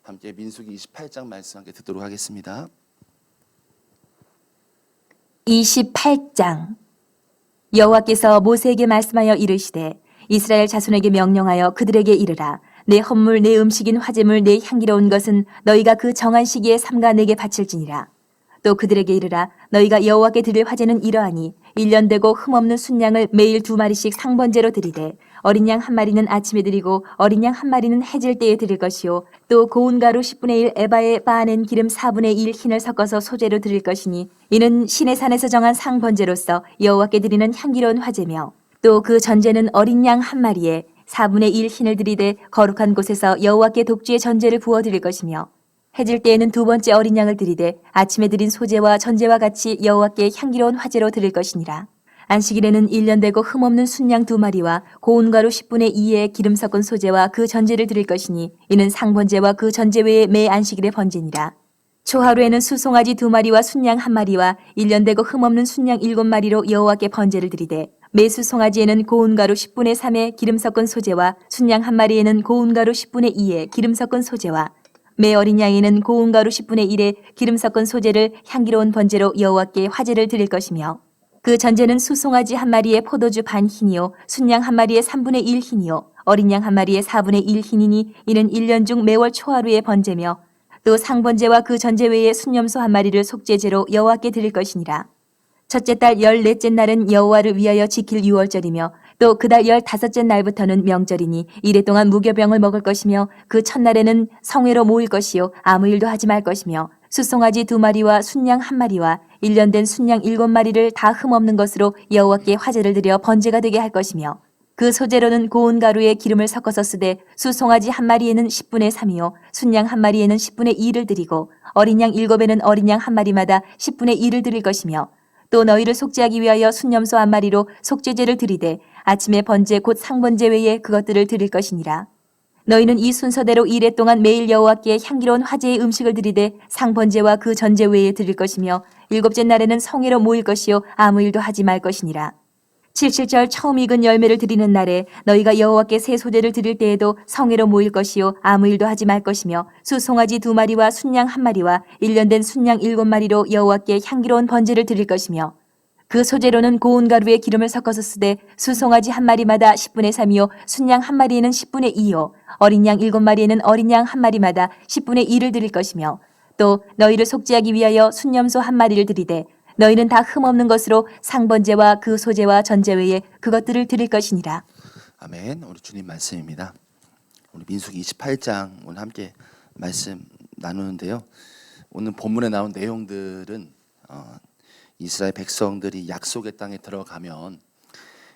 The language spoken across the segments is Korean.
함께 민수기 28장 말씀 함께 듣도록 하겠습니다. 28장. 여호와께서 모세에게 말씀하여 이르시되 이스라엘 자손에게 명령하여 그들에게 이르라. 내 헌물 내 음식인 화제물 내 향기로운 것은 너희가 그 정한 시기에 삼가 내게 바칠지니라. 또 그들에게 이르라. 너희가 여호와께 드릴 화제는 이러하니 1년 되고 흠없는 순양을 매일 2마리씩 상번제로 드리되 어린 양 1마리는 아침에 드리고 어린 양 1마리는 해질 때에 드릴 것이요 또 고운 가루 10분의 1 에바에 빻아낸 기름 4분의 1 흰을 섞어서 소제로 드릴 것이니 이는 시내 산에서 정한 상번제로서 여호와께 드리는 향기로운 화제며 또 그 전제는 어린 양 1마리에 4분의 1 흰을 드리되 거룩한 곳에서 여호와께 독주의 전제를 부어 드릴 것이며 해질 때에는 2번째 어린 양을 드리되 아침에 드린 소제와 전제와 같이 여호와께 향기로운 화제로 드릴 것이니라. 안식일에는 1년 되고 흠없는 순양 2마리와 고운 가루 10분의 2의 기름 섞은 소제와 그 전제를 드릴 것이니 이는 상번제와 그 전제 외에 매 안식일의 번제니라. 초하루에는 수송아지 2마리와 순양 1마리와 1년 되고 흠없는 순양 7마리로 여호와께 번제를 드리되 매 수송아지에는 고운 가루 10분의 3의 기름 섞은 소제와 순양 1마리에는 고운 가루 10분의 2의 기름 섞은 소제와 매 어린 양에는 고운 가루 10분의 1의 기름 섞은 소제를 향기로운 번제로 여호와께 화제를 드릴 것이며 그 전제는 수송아지 1마리에 포도주 반 흰이요 순양 1마리에 3분의 1 흰이요 어린 양 1마리에 4분의 1 흰이니 이는 1년 중 매월 초하루의 번제며 또 상번제와 그 전제 외에 순염소 1마리를 속죄제로 여호와께 드릴 것이니라. 첫째 달 14째 날은 여호와를 위하여 지킬 유월절이며 또 그달 15째 날부터는 명절이니 이래 동안 무교병을 먹을 것이며 그 첫날에는 성회로 모일 것이요 아무 일도 하지 말 것이며 수송아지 2마리와 순양 1마리와 1년 된 순양 7마리를 다 흠없는 것으로 여호와께 화제를 드려 번제가 되게 할 것이며 그 소제로는 고운 가루에 기름을 섞어서 쓰되 수송아지 1마리에는 10분의 3이요 순양 1마리에는 10분의 2를 드리고 어린 양 7에는 어린 양 1마리마다 10분의 2를 드릴 것이며 또 너희를 속죄하기 위하여 순염소 1마리로 속죄제를 드리되 아침에 번제 곧 상번제 외에 그것들을 드릴 것이니라. 너희는 이 순서대로 이래 동안 매일 여호와께 향기로운 화제의 음식을 드리되 상번제와 그 전제 외에 드릴 것이며 7째 날에는 성회로 모일 것이요 아무 일도 하지 말 것이니라. 77절 처음 익은 열매를 드리는 날에 너희가 여호와께 새 소제를 드릴 때에도 성회로 모일 것이요 아무 일도 하지 말 것이며 수송아지 2마리와 순양 1마리와 1년 된 순양 7마리로 여호와께 향기로운 번제를 드릴 것이며 그 소제로는 고운 가루에 기름을 섞어서 쓰되 수송아지 1마리마다 10분의 3이요 순양 1마리에는 10분의 2요 어린 양 7마리에는 어린 양 1마리마다 10분의 2를 드릴 것이며 또 너희를 속죄하기 위하여 순염소 1마리를 드리되 너희는 다 흠없는 것으로 상번제와 그 소제와 전제 외에 그것들을 드릴 것이니라. 아멘. 우리 주님 말씀입니다. 우리 민수기 28장 오늘 함께 말씀 나누는데요. 오늘 본문에 나온 내용들은 이스라엘 백성들이 약속의 땅에 들어가면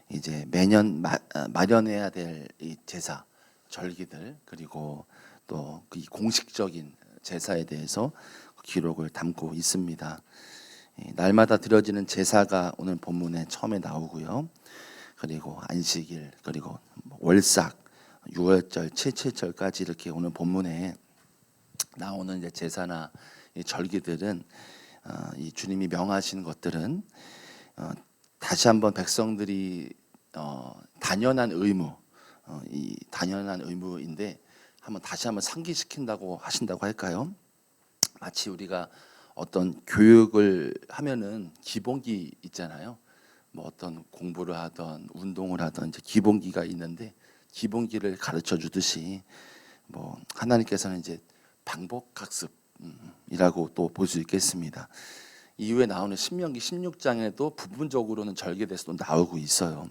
이제 매년 마련해야 될 이 제사, 절기들 그리고 또 그 공식적인 제사에 대해서 기록을 담고 있습니다. 날마다 드려지는 제사가 오늘 본문에 처음에 나오고요. 그리고 안식일, 그리고 월삭, 유월절, 칠칠절까지 이렇게 오늘 본문에 나오는 이제 제사나 이 절기들은 이 주님이 명하신 것들은 다시 한번 백성들이 당연한 의무, 이 당연한 의무인데 다시 한번 상기시킨다고 하신다고 할까요? 마치 우리가 어떤 교육을 하면은 기본기 있잖아요. 뭐 어떤 공부를 하던 운동을 하던 이제 기본기가 있는데 기본기를 가르쳐 주듯이 뭐 하나님께서는 이제 반복학습이라고 또 볼 수 있겠습니다. 이후에 나오는 신명기 16장에도 부분적으로는 절기에 대해서도 나오고 있어요.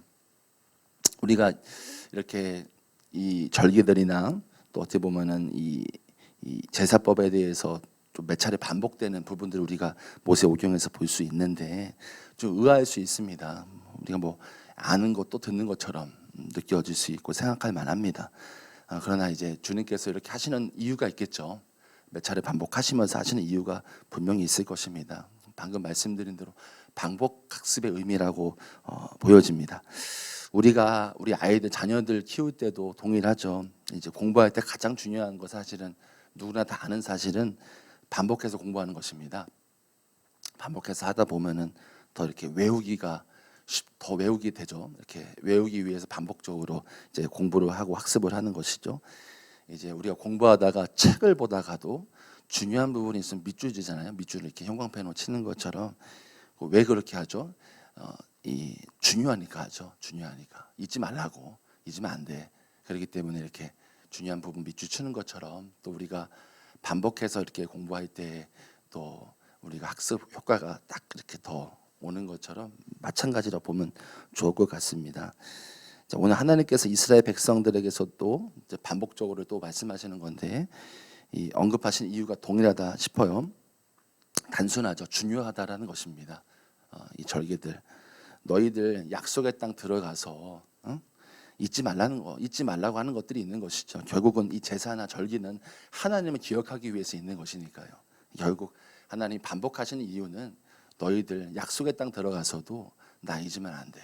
우리가 이렇게 이 절기들이나 또 어떻게 보면은 이 제사법에 대해서 좀 몇 차례 반복되는 부분들을 우리가 모세오경에서 볼 수 있는데 좀 의아할 수 있습니다. 우리가 뭐 아는 것도 듣는 것처럼 느껴질 수 있고 생각할 만합니다. 그러나 이제 주님께서 이렇게 하시는 이유가 있겠죠. 몇 차례 반복하시면서 하시는 이유가 분명히 있을 것입니다. 방금 말씀드린 대로 반복학습의 의미라고 보여집니다. 우리가 우리 아이들 자녀들 키울 때도 동일하죠. 이제 공부할 때 가장 중요한 거 사실은 누구나 다 아는 사실은 반복해서 공부하는 것입니다. 반복해서 하다 보면은 더 이렇게 더 외우기 되죠. 이렇게 외우기 위해서 반복적으로 이제 공부를 하고 학습을 하는 것이죠. 이제 우리가 공부하다가 책을 보다가도 중요한 부분이 있으면 밑줄지잖아요. 밑줄을 이렇게 형광펜으로 치는 것처럼. 왜 그렇게 하죠? 이 중요하니까 하죠. 중요하니까 잊지 말라고, 잊으면 안 돼. 그렇기 때문에 이렇게 중요한 부분 밑줄 치는 것처럼 또 우리가 반복해서 이렇게 공부할 때 또 우리가 학습 효과가 딱 이렇게 더 오는 것처럼 마찬가지로 보면 좋을 것 같습니다. 자, 오늘 하나님께서 이스라엘 백성들에게서도 이제 반복적으로 또 말씀하시는 건데 이 언급하신 이유가 동일하다 싶어요. 단순하죠. 중요하다라는 것입니다. 이 절기들, 너희들 약속의 땅 들어가서 잊지 말라는 거, 잊지 말라고 하는 것들이 있는 것이죠. 결국은 이 제사나 절기는 하나님을 기억하기 위해서 있는 것이니까요. 결국 하나님 반복하시는 이유는 너희들 약속의 땅 들어가서도 나 잊으면 안 돼.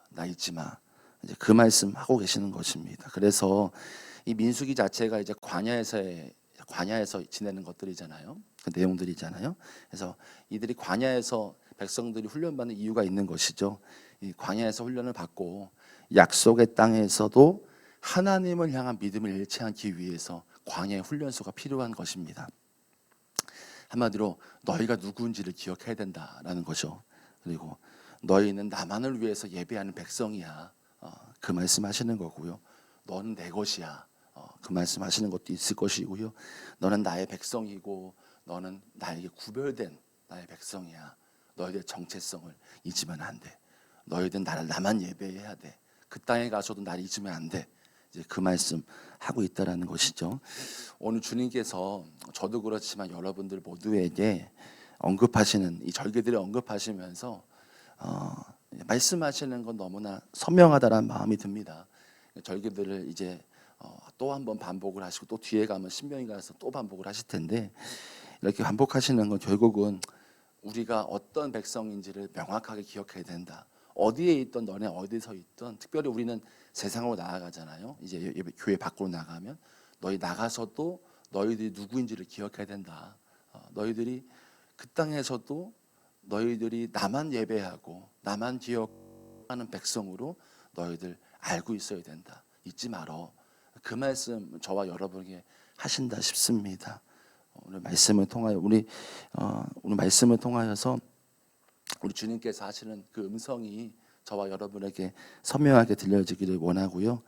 나 잊지 마. 이제 그 말씀 하고 계시는 것입니다. 그래서 이 민수기 자체가 이제 광야에서 지내는 것들이잖아요. 그 내용들이잖아요. 그래서 이들이 광야에서 백성들이 훈련받는 이유가 있는 것이죠. 이 광야에서 훈련을 받고 약속의 땅에서도 하나님을 향한 믿음을 잃지 않기 위해서 광야의 훈련소가 필요한 것입니다. 한마디로 너희가 누구인지를 기억해야 된다라는 거죠. 그리고 너희는 나만을 위해서 예배하는 백성이야. 그 말씀하시는 거고요. 너는 내 것이야. 그 말씀하시는 것도 있을 것이고요. 너는 나의 백성이고 너는 나에게 구별된 나의 백성이야. 너희들 정체성을 잊으면 안 돼. 너희들 나만 예배해야 돼. 그 땅에 가서도 나를 잊으면 안 돼. 이제 그 말씀 하고 있다라는 것이죠. 오늘 주님께서 저도 그렇지만 여러분들 모두에게 언급하시는 이 절기들을 언급하시면서 말씀하시는 건 너무나 선명하다라는 마음이 듭니다. 절기들을 이제 또 한 번 반복을 하시고 또 뒤에 가면 신명기 가서 또 반복을 하실 텐데 이렇게 반복하시는 건 결국은 우리가 어떤 백성인지를 명확하게 기억해야 된다. 어디에 있던 너네 어디서 있던 특별히 우리는 세상으로 나아가잖아요. 이제 교회 밖으로 나가면 너희 나가서도 너희들이 누구인지를 기억해야 된다. 너희들이 그 땅에서도 너희들이 나만 예배하고 나만 기억하는 백성으로 너희들 알고 있어야 된다. 잊지 말어. 그 말씀 저와 여러분에게 하신다 싶습니다. 오늘 말씀을 통하여 오늘 말씀을 통하여서 우리 주님께서 하시는 그 음성이 저와 여러분에게 선명하게 들려지기를 원하고요.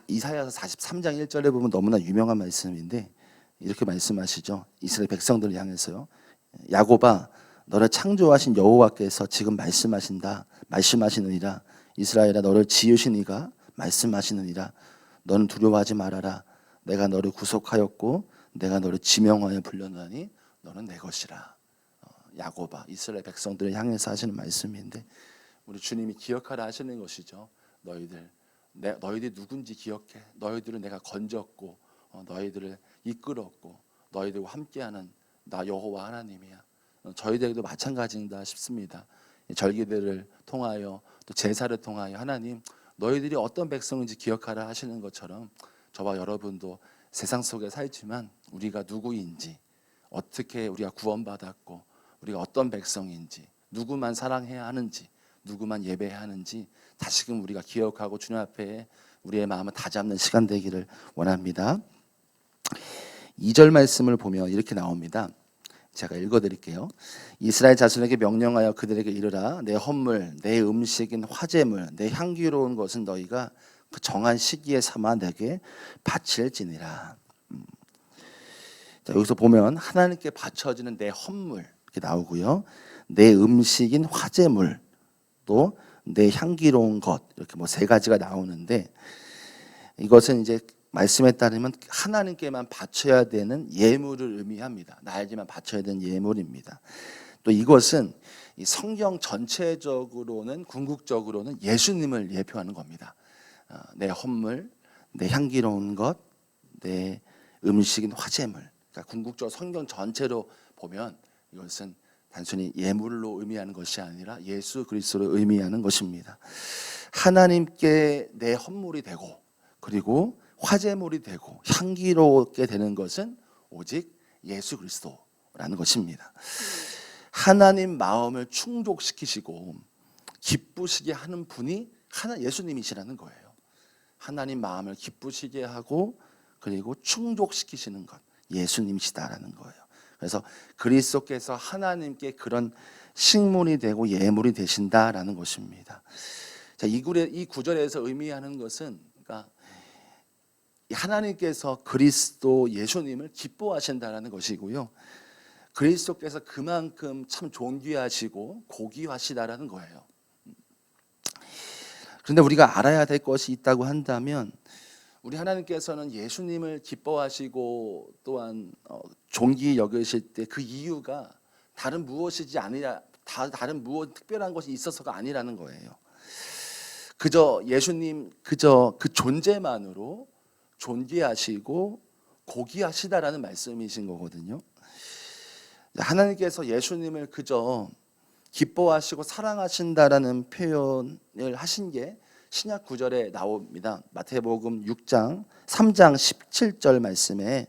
이사야서 43장 1절에 보면 너무나 유명한 말씀인데 이렇게 말씀하시죠. 이스라엘 백성들을 향해서요. 야곱아 너를 창조하신 여호와께서 지금 말씀하시느니라. 이스라엘아 너를 지으신 이가 말씀하시느니라. 너는 두려워하지 말아라. 내가 너를 구속하였고 내가 너를 지명하여 불렀나니 너는 내 것이라. 야곱아 이스라엘 백성들을 향해서 하시는 말씀인데 우리 주님이 기억하라 하시는 것이죠. 너희들이 누군지 기억해. 너희들은 내가 건졌고 너희들을 이끌었고 너희들과 함께하는 나 여호와 하나님이야. 저희들도 마찬가지인가 싶습니다. 절기들을 통하여 또 제사를 통하여 하나님 너희들이 어떤 백성인지 기억하라 하시는 것처럼 저와 여러분도 세상 속에 살지만 우리가 누구인지 어떻게 우리가 구원받았고 우리가 어떤 백성인지 누구만 사랑해야 하는지 누구만 예배해야 하는지 다시금 우리가 기억하고 주님 앞에 우리의 마음을 다잡는 시간 되기를 원합니다. 2절 말씀을 보면 이렇게 나옵니다. 제가 읽어드릴게요. 이스라엘 자손에게 명령하여 그들에게 이르라. 내 헌물, 내 음식인 화제물, 내 향기로운 것은 너희가 그 정한 시기에 삼아 내게 바칠지니라. 자, 여기서 보면 하나님께 바쳐지는 내 헌물 이렇게 나오고요. 내 음식인 화제물 또 내 향기로운 것 이렇게 뭐 세 가지가 나오는데 이것은 이제 말씀에 따르면 하나님께만 바쳐야 되는 예물을 의미합니다. 나에게만 바쳐야 되는 예물입니다. 또 이것은 이 성경 전체적으로는 궁극적으로는 예수님을 예표하는 겁니다. 내 헌물, 내 향기로운 것, 내 음식인 화제물. 그러니까 궁극적으로 성경 전체로 보면 이것은 단순히 예물로 의미하는 것이 아니라 예수 그리스도를 의미하는 것입니다. 하나님께 내 헌물이 되고 그리고 화제물이 되고 향기롭게 되는 것은 오직 예수 그리스도라는 것입니다. 하나님 마음을 충족시키시고 기쁘시게 하는 분이 예수님이시라는 거예요. 하나님 마음을 기쁘시게 하고 그리고 충족시키시는 것, 예수님이시다라는 거예요. 그래서 그리스도께서 하나님께 그런 식물이 되고 예물이 되신다라는 것입니다. 자, 이 구절에서 의미하는 것은, 그러니까 하나님께서 그리스도 예수님을 기뻐하신다라는 것이고요. 그리스도께서 그만큼 참 존귀하시고 고귀하시다라는 거예요. 그런데 우리가 알아야 될 것이 있다고 한다면, 우리 하나님께서는 예수님을 기뻐하시고 또한 존귀 여기실 때 그 이유가 다른 무엇이지 아니라 다른 무엇 특별한 것이 있어서가 아니라는 거예요. 그저 예수님 그저 그 존재만으로 존귀하시고 고귀하시다라는 말씀이신 거거든요. 하나님께서 예수님을 그저 기뻐하시고 사랑하신다라는 표현을 하신 게 신약 구절에 나옵니다. 마태복음 6장 3장 17절 말씀에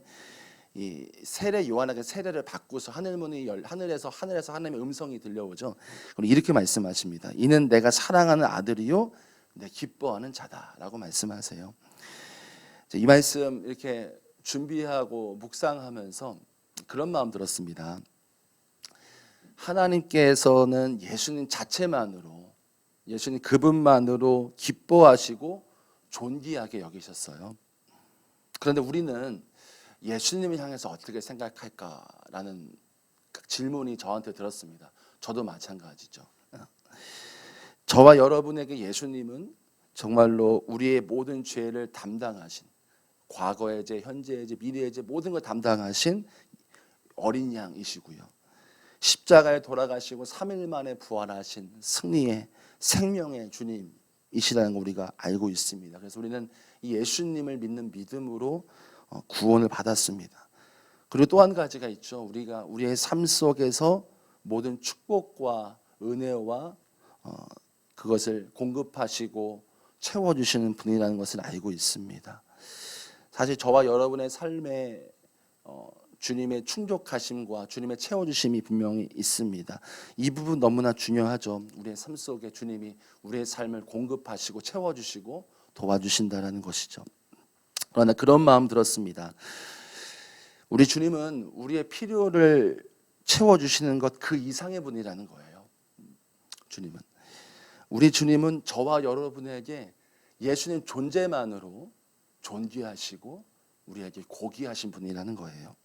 이 세례 요한에게 세례를 받고서 하늘에서 하나님의 음성이 들려오죠. 그럼 이렇게 말씀하십니다. 이는 내가 사랑하는 아들이요 내 기뻐하는 자다라고 말씀하세요. 이 말씀 이렇게 준비하고 묵상하면서 그런 마음 들었습니다. 하나님께서는 예수님 자체만으로, 예수님 그분만으로 기뻐하시고 존귀하게 여기셨어요. 그런데 우리는 예수님을 향해서 어떻게 생각할까라는 질문이 저한테 들었습니다. 저도 마찬가지죠. 저와 여러분에게 예수님은 정말로 우리의 모든 죄를 담당하신, 과거의 죄, 현재의 죄, 미래의 죄 모든 걸 담당하신 어린 양이시고요. 십자가에 돌아가시고 3일 만에 부활하신 승리의 생명의 주님이시라는 걸 우리가 알고 있습니다. 그래서 우리는 이 예수님을 믿는 믿음으로 구원을 받았습니다. 그리고 또 한 가지가 있죠. 우리가 우리의 삶 속에서 모든 축복과 은혜와 그것을 공급하시고 채워주시는 분이라는 것을 알고 있습니다. 사실 저와 여러분의 삶에 주님의 충족하심과 주님의 채워주심이 분명히 있습니다. 이 부분 너무나 중요하죠. 우리의 삶 속에 주님이 우리의 삶을 공급하시고 채워주시고 도와주신다는 것이죠. 그러나 그런 마음 들었습니다. 우리 주님은 우리의 필요를 채워주시는 것 그 이상의 분이라는 거예요. 우리 주님은 저와 여러분에게 예수님 존재만으로 존귀하시고 우리에게 고귀하신 분이라는 거예요.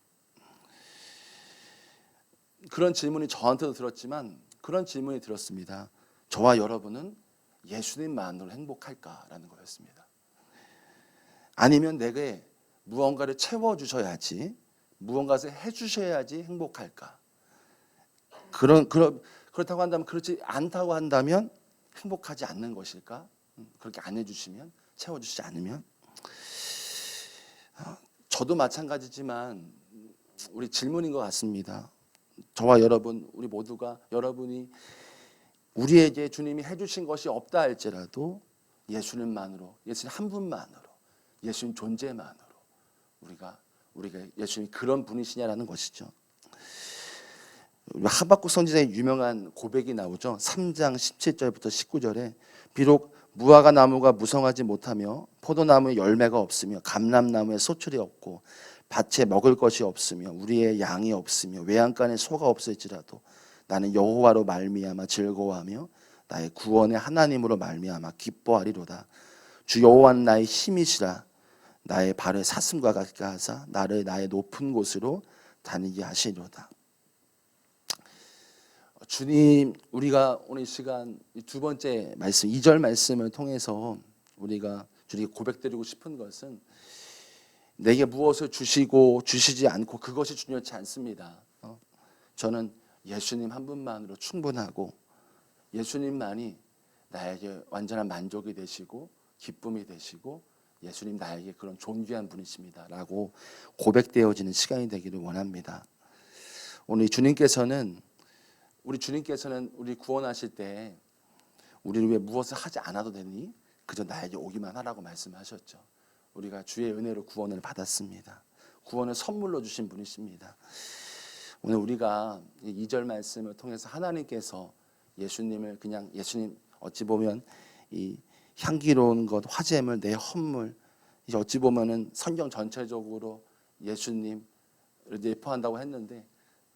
그런 질문이 저한테도 들었지만 그런 질문이 들었습니다. 저와 여러분은 예수님만으로 행복할까라는 거였습니다. 아니면 내게 무언가를 채워주셔야지, 무언가를 해주셔야지 행복할까? 그렇다고 한다면, 그렇지 않다고 한다면 행복하지 않는 것일까? 그렇게 안 해주시면, 채워주시지 않으면? 저도 마찬가지지만 우리 질문인 것 같습니다. 저와 여러분, 우리 모두가 여러분이 우리에게 주님이 해주신 것이 없다 할지라도 예수님만으로, 예수님 한 분만으로, 예수님 존재만으로 우리가 예수님이 그런 분이시냐라는 것이죠. 하박국 선지자의 유명한 고백이 나오죠. 3장 17절부터 19절에 비록 무화과 나무가 무성하지 못하며 포도나무에 열매가 없으며 감람나무에 소출이 없고 밭에 먹을 것이 없으며 우리의 양이 없으며 외양간에 소가 없을지라도 나는 여호와로 말미암아 즐거워하며 나의 구원의 하나님으로 말미암아 기뻐하리로다. 주 여호와는 나의 힘이시라. 나의 발을 사슴과 같게 하사 나를 나의 높은 곳으로 다니게 하시리로다. 주님, 우리가 오늘 이 시간 두 번째 말씀 2절 말씀을 통해서 우리가 주님께 고백드리고 싶은 것은 내게 무엇을 주시고 주시지 않고 그것이 중요치 않습니다. 저는 예수님 한 분만으로 충분하고 예수님만이 나에게 완전한 만족이 되시고 기쁨이 되시고 예수님 나에게 그런 존귀한 분이십니다 라고 고백되어지는 시간이 되기를 원합니다. 오늘 우리 주님께서는 우리 구원하실 때 우리를 왜 무엇을 하지 않아도 되니? 그저 나에게 오기만 하라고 말씀하셨죠. 우리가 주의 은혜로 구원을 받았습니다. 구원을 선물로 주신 분이십니다. 오늘 우리가 2절 말씀을 통해서 하나님께서 예수님을 그냥 예수님 어찌 보면 이 향기로운 것, 화제물, 내 헌물. 이제 어찌 보면은 성경 전체적으로 예수님을 예포한다고 했는데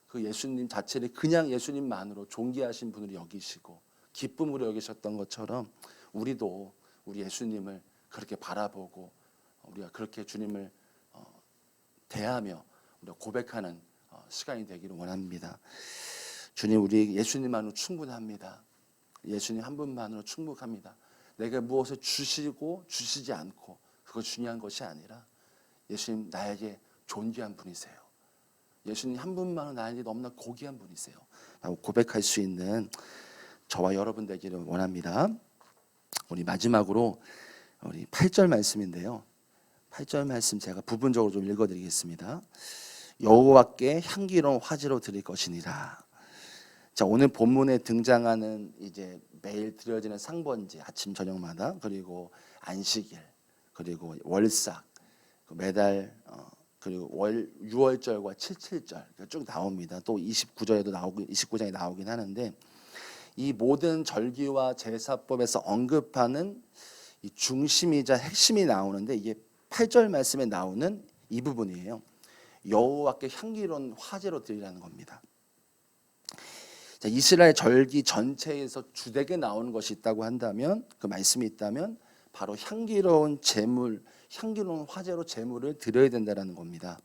그 예수님 자체를 그냥 예수님만으로 존귀하신 분으로 여기시고 기쁨으로 여기셨던 것처럼 우리도 우리 예수님을 그렇게 바라보고 우리가 그렇게 주님을 대하며 우리가 고백하는 시간이 되기를 원합니다. 주님, 우리 예수님만으로 충분합니다. 예수님 한 분만으로 충분합니다. 내가 무엇을 주시고 주시지 않고 그거 중요한 것이 아니라 예수님 나에게 존귀한 분이세요. 예수님 한 분만으로 나에게 너무나 고귀한 분이세요. 라고 고백할 수 있는 저와 여러분 되기를 원합니다. 우리 마지막으로 우리 8절 말씀인데요. 8절 말씀 제가 부분적으로 좀 읽어드리겠습니다. 여호와께 향기로운 화제로 드릴 것이니라. 자, 오늘 본문에 등장하는 이제 매일 드려지는 상번제 아침 저녁마다 그리고 안식일 그리고 월삭 매달 그리고 6월절과 77절 쭉 나옵니다. 또 29절에도 나오고 29장에 나오긴 하는데 이 모든 절기와 제사법에서 언급하는 이 중심이자 핵심이 나오는데 이게 8절 말씀에 나오는 이 부분이에요. 여호와께 향기로운 화제로 드리라는 겁니다. 자, 이스라엘 절기 전체에서 주되게 나오는 것이 있다고 한다면 그 말씀이 있다면 바로 향기로운 제물, 향기로운 화제로 제물을 드려야 된다는 겁니다.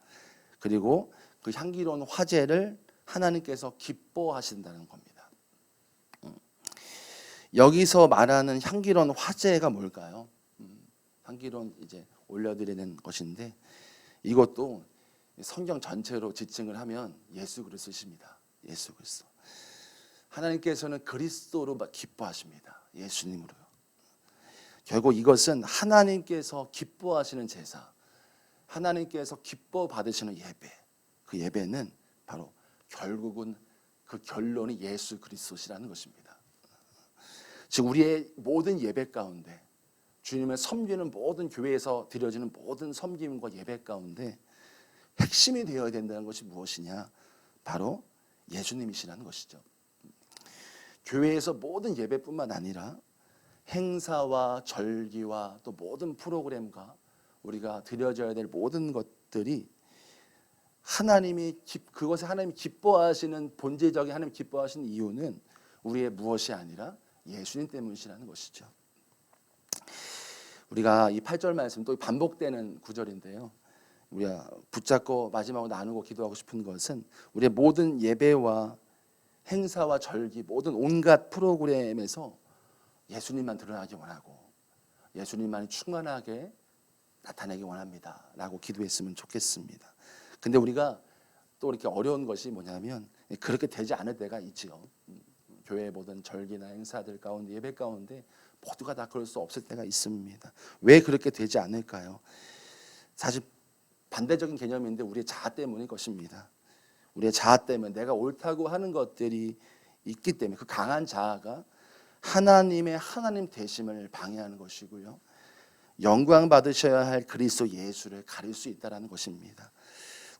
그리고 그 향기로운 화제를 하나님께서 기뻐하신다는 겁니다. 여기서 말하는 향기로운 화제가 뭘까요? 향기로운 이제 올려드리는 것인데 이것도 성경 전체로 지칭을 하면 예수 그리스도십니다. 예수 그리스도. 하나님께서는 그리스도로 기뻐하십니다. 예수님으로요. 결국 이것은 하나님께서 기뻐하시는 제사, 하나님께서 기뻐 받으시는 예배, 그 예배는 바로 결국은 그 결론이 예수 그리스도시라는 것입니다. 즉 우리의 모든 예배 가운데 주님을 섬기는 모든 교회에서 드려지는 모든 섬김과 예배 가운데 핵심이 되어야 된다는 것이 무엇이냐? 바로 예수님이시라는 것이죠. 교회에서 모든 예배뿐만 아니라 행사와 절기와 또 모든 프로그램과 우리가 드려져야 될 모든 것들이 그것에 하나님이 기뻐하시는 본질적인 하나님 기뻐하시는 이유는 우리의 무엇이 아니라 예수님 때문이시라는 것이죠. 우리가 이 8절 말씀 또 반복되는 구절인데요. 우리가 붙잡고 마지막으로 나누고 기도하고 싶은 것은 우리의 모든 예배와 행사와 절기 모든 온갖 프로그램에서 예수님만 드러나기 원하고 예수님만이 충만하게 나타내기 원합니다 라고 기도했으면 좋겠습니다. 근데 우리가 또 이렇게 어려운 것이 뭐냐면 그렇게 되지 않을 때가 있지요. 교회의 모든 절기나 행사들 가운데 예배 가운데 모두가 다 그럴 수 없을 때가 있습니다. 왜 그렇게 되지 않을까요? 사실 반대적인 개념인데 우리의 자아 때문일 것입니다. 우리의 자아 때문에 내가 옳다고 하는 것들이 있기 때문에 그 강한 자아가 하나님의 하나님 되심을 방해하는 것이고요. 영광 받으셔야 할 그리스도 예수를 가릴 수 있다는 것입니다.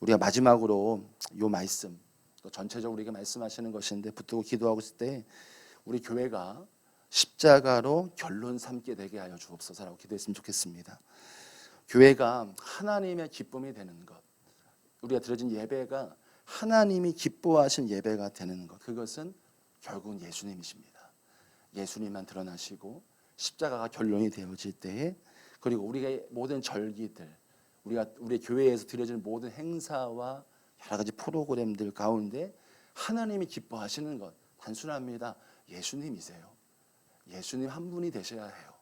우리가 마지막으로 이 말씀 또 전체적으로 우리가 말씀하시는 것인데 붙들고 기도하고 있을 때 우리 교회가 십자가로 결론 삼게 되게 하여 주옵소서라고 기도했으면 좋겠습니다. 교회가 하나님의 기쁨이 되는 것, 우리가 드려진 예배가 하나님이 기뻐하신 예배가 되는 것, 그것은 결국은 예수님이십니다. 예수님만 드러나시고 십자가가 결론이 되어질 때에 그리고 우리의 모든 절기들 우리 교회에서 드려지는 모든 행사와 여러 가지 프로그램들 가운데 하나님이 기뻐하시는 것 단순합니다. 예수님이세요. 예수님 한 분이 되셔야 해요.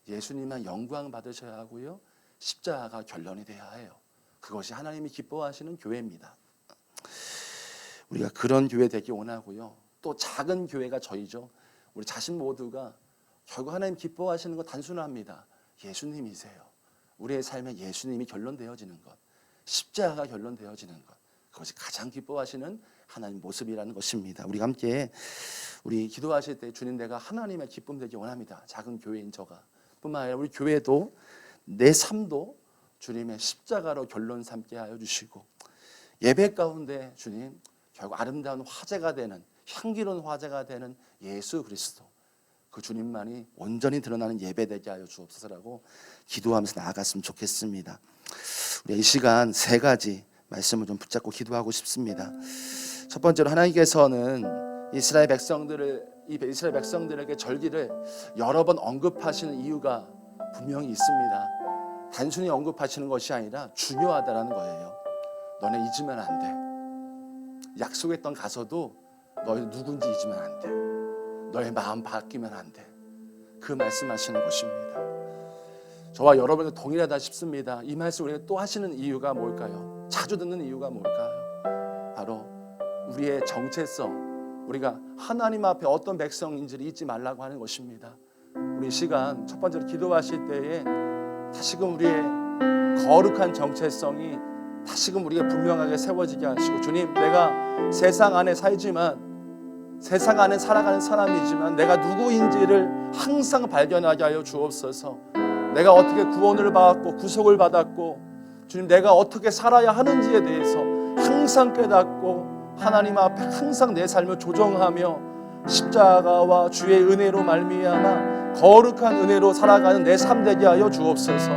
예수님만 영광 받으셔야 하고요. 십자가가 결론이 돼야 해요. 그것이 하나님이 기뻐하시는 교회입니다. 우리가 그런 교회 되기 원하고요. 또 작은 교회가 저희죠. 우리 자신 모두가 결국 하나님 기뻐하시는 것 단순합니다. 예수님이세요. 우리의 삶에 예수님이 결론되어지는 것, 십자가가 결론되어지는 것, 그것이 가장 기뻐하시는 하나님 모습이라는 것입니다. 우리 함께 우리 기도하실 때 주님 내가 하나님의 기쁨 되기 원합니다. 작은 교회인 저가 뿐만 아니라 우리 교회도 내 삶도 주님의 십자가로 결론 삼게 하여 주시고 예배 가운데 주님 결국 아름다운 화제가 되는 향기로운 화제가 되는 예수 그리스도 그 주님만이 온전히 드러나는 예배되게 하여 주옵소서라고 기도하면서 나아갔으면 좋겠습니다. 우리 이 시간 세 가지 말씀을 좀 붙잡고 기도하고 싶습니다. 첫 번째로 하나님께서는 이스라엘 백성들에게 절기를 여러 번 언급하시는 이유가 분명히 있습니다. 단순히 언급하시는 것이 아니라 중요하다라는 거예요. 너네 잊으면 안 돼. 약속했던 가서도 너희 누군지 잊으면 안 돼. 너의 마음 바뀌면 안 돼. 그 말씀하시는 것입니다. 저와 여러분과 동일하다 싶습니다. 이 말씀 우리가 또 하시는 이유가 뭘까요? 자주 듣는 이유가 뭘까요? 바로 우리의 정체성, 우리가 하나님 앞에 어떤 백성인지를 잊지 말라고 하는 것입니다. 우리 이 시간 첫 번째로 기도하실 때에 다시금 우리의 거룩한 정체성이 다시금 우리가 분명하게 세워지게 하시고, 주님, 내가 세상 안에 살지만, 세상 안에 살아가는 사람이지만 내가 누구인지를 항상 발견하게 하여 주옵소서. 내가 어떻게 구원을 받았고 구속을 받았고, 주님, 내가 어떻게 살아야 하는지에 대해서 항상 깨닫고 하나님 앞에 항상 내 삶을 조정하며 십자가와 주의 은혜로 말미암아 거룩한 은혜로 살아가는 내 삶 되게 하여 주옵소서.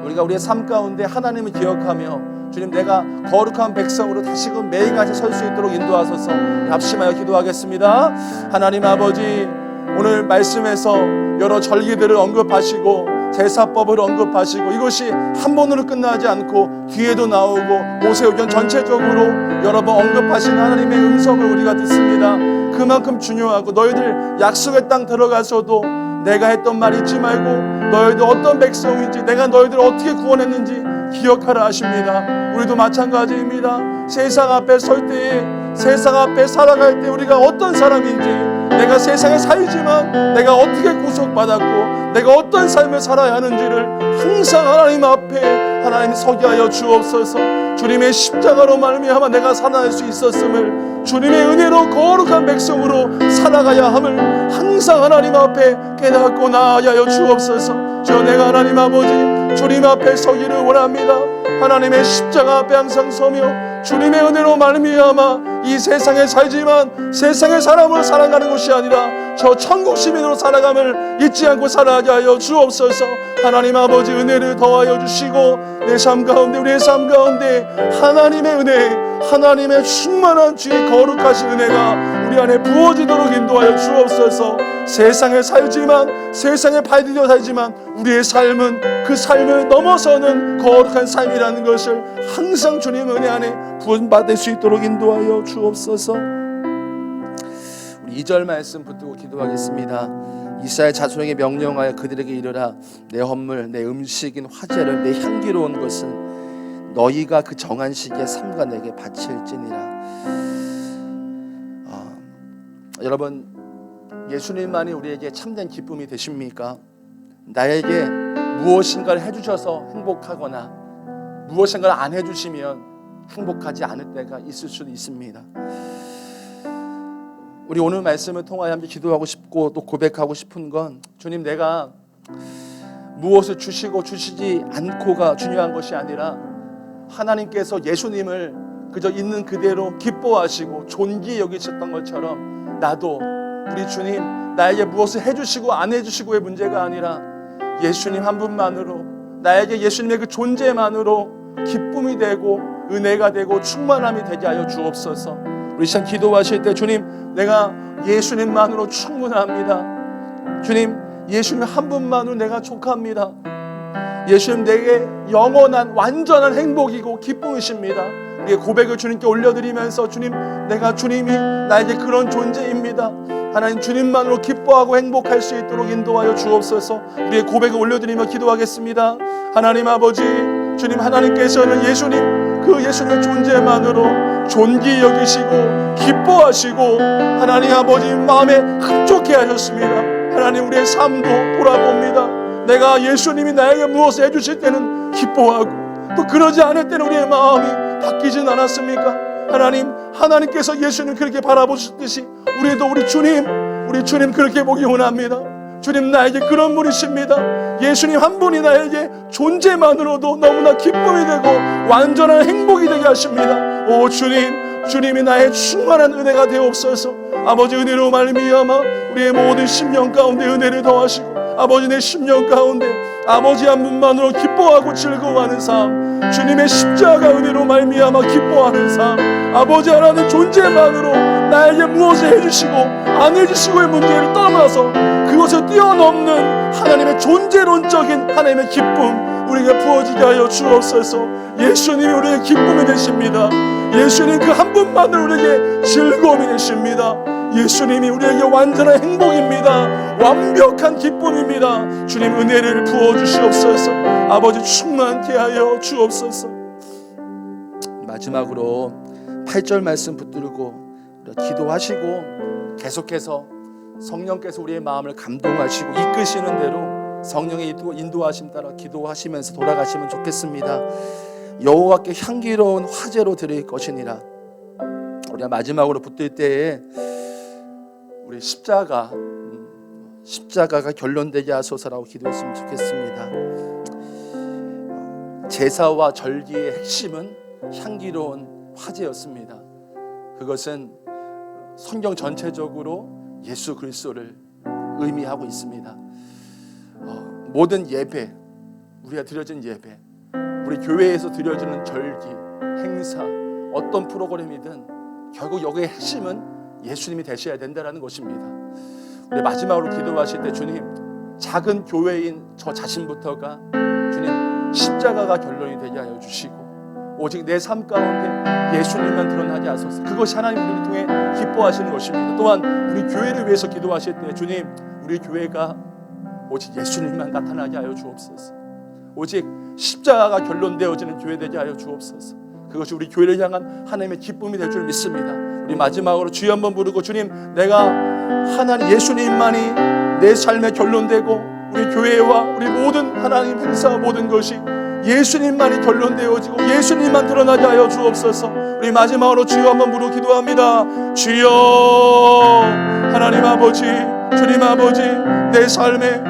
우리가 우리의 삶 가운데 하나님을 기억하며, 주님, 내가 거룩한 백성으로 다시금 매일같이 설 수 있도록 인도하소서. 합심하여 기도하겠습니다. 하나님 아버지, 오늘 말씀에서 여러 절기들을 언급하시고 제사법을 언급하시고, 이것이 한 번으로 끝나지 않고 뒤에도 나오고 모세오경 전체적으로 여러 번 언급하시는 하나님의 음성을 우리가 듣습니다. 그만큼 중요하고, 너희들 약속의 땅 들어가서도 내가 했던 말 잊지 말고 너희들 어떤 백성인지, 내가 너희들 어떻게 구원했는지 기억하라 하십니다. 우리도 마찬가지입니다. 세상 앞에 설 때에, 세상 앞에 살아갈 때 우리가 어떤 사람인지, 내가 세상에 살지만 내가 어떻게 구속받았고 내가 어떤 삶을 살아야 하는지를 항상 하나님 앞에 하나님 서게 하여 주옵소서. 주님의 십자가로 말미암아 내가 살아날 수 있었음을, 주님의 은혜로 거룩한 백성으로 살아가야 함을 항상 하나님 앞에 깨닫고 나아야 하여 주옵소서. 저 내가 하나님 아버지 주님 앞에 서기를 원합니다. 하나님의 십자가 앞에 항상 서며 주님의 은혜로 말미암아 이 세상에 살지만 세상의 사람으로 살아가는 것이 아니라 저 천국 시민으로 살아감을 잊지 않고 살아가게 하여 주옵소서. 하나님 아버지 은혜를 더하여 주시고, 내 삶 가운데, 우리의 삶 가운데 하나님의 은혜, 하나님의 충만한 주의 거룩하신 은혜가 우리 안에 부어지도록 인도하여 주옵소서. 세상에 살지만, 세상에 발디뎌 살지만 우리의 삶은 그 삶을 넘어서는 거룩한 삶이라는 것을 항상 주님 은혜 안에 부어받을 수 있도록 인도하여 주옵소서. 우리 2절 말씀 붙들고 기도하겠습니다. 이스라엘 자손에게 명령하여 그들에게 이르라. 내 헌물, 내 음식인 화제를, 내 향기로운 것은 너희가 그 정한 시기에 삼가 내게 바칠지니라. 여러분, 예수님만이 우리에게 참된 기쁨이 되십니까? 나에게 무엇인가를 해주셔서 행복하거나 무엇인가를 안 해주시면 행복하지 않을 때가 있을 수도 있습니다. 우리 오늘 말씀을 통하여 함께 기도하고 싶고 또 고백하고 싶은 건, 주님, 내가 무엇을 주시고 주시지 않고가 중요한 것이 아니라 하나님께서 예수님을 그저 있는 그대로 기뻐하시고 존귀히 여기셨던 것처럼 나도 우리 주님 나에게 무엇을 해주시고 안 해주시고의 문제가 아니라 예수님 한 분만으로, 나에게 예수님의 그 존재만으로 기쁨이 되고 은혜가 되고 충만함이 되게 하여 주옵소서. 우리 시간 기도하실 때, 주님, 내가 예수님만으로 충분합니다. 주님, 예수님 한 분만으로 내가 족합니다. 예수님, 내게 영원한 완전한 행복이고 기쁨이십니다. 우리의 고백을 주님께 올려드리면서, 주님, 내가 주님이 나에게 그런 존재입니다. 하나님, 주님만으로 기뻐하고 행복할 수 있도록 인도하여 주옵소서. 우리의 고백을 올려드리며 기도하겠습니다. 하나님 아버지, 주님, 하나님께서는 예수님, 그 예수님의 존재만으로 존귀히 여기시고 기뻐하시고 하나님 아버지 마음에 흡족해 하셨습니다. 하나님, 우리의 삶도 돌아봅니다. 내가 예수님이 나에게 무엇을 해주실 때는 기뻐하고, 또 그러지 않을 때는 우리의 마음이 바뀌진 않았습니까? 하나님께서 예수님 그렇게 바라보셨듯이 우리도 우리 주님 그렇게 보기 원합니다. 주님, 나에게 그런 분이십니다. 예수님 한 분이 나에게 존재만으로도 너무나 기쁨이 되고 완전한 행복이 되게 하십니다. 오 주님, 주님이 나의 충만한 은혜가 되옵소서. 아버지 은혜로 말미암아 우리의 모든 심령 가운데 은혜를 더하시고 아버지 내 심령 가운데 아버지 한 분만으로 기뻐하고 즐거워하는 삶, 주님의 십자가 은혜로 말미암아 기뻐하는 삶, 아버지 하나님 존재만으로 나에게 무엇을 해주시고 안 해주시고의 문제를 떠나서 그것을 뛰어넘는 하나님의 존재론적인 하나님의 기쁨 우리에게 부어지게 하여 주옵소서. 예수님이 우리의 기쁨이 되십니다. 예수님 그 한 분만으로 우리에게 즐거움이 되십니다. 예수님이 우리에게 완전한 행복입니다. 완벽한 기쁨입니다. 주님 은혜를 부어주시옵소서. 아버지 충만케 하여 주옵소서. 마지막으로 8절 말씀 붙들고 기도하시고 계속해서 성령께서 우리의 마음을 감동하시고 이끄시는 대로 성령의 인도하심 따라 기도하시면서 돌아가시면 좋겠습니다. 여호와께 향기로운 화제로 드릴 것이니라. 우리가 마지막으로 붙들 때에 우리 십자가가 결론되게 하소서라고 기도했으면 좋겠습니다. 제사와 절기의 핵심은 향기로운 화제였습니다. 그것은 성경 전체적으로 예수 그리스도를 의미하고 있습니다. 모든 예배, 우리가 드려진 예배, 우리 교회에서 드려지는 절기, 행사, 어떤 프로그램이든 결국 여기의 핵심은 예수님이 되셔야 된다는 것입니다. 우리 마지막으로 기도하실 때 주님, 작은 교회인 저 자신부터가 주님 십자가가 결론이 되게 하여 주시고 오직 내 삶 가운데 예수님만 드러나게 하소서. 그것이 하나님 우리를 통해 기뻐하시는 것입니다. 또한 우리 교회를 위해서 기도하실 때 주님, 우리 교회가 오직 예수님만 나타나게 하여 주옵소서. 오직 십자가가 결론되어지는 교회 되게 하여 주옵소서. 그것이 우리 교회를 향한 하나님의 기쁨이 될 줄 믿습니다. 우리 마지막으로 주여 한번 부르고 주님, 내가 하나님 예수님만이 내 삶의 결론되고 우리 교회와 우리 모든 하나님 행사와 모든 것이 예수님만이 결론되어지고 예수님만 드러나게 하여 주옵소서. 우리 마지막으로 주여 한번 부르고 기도합니다. 주여 하나님 아버지, 주님 아버지, 내 삶에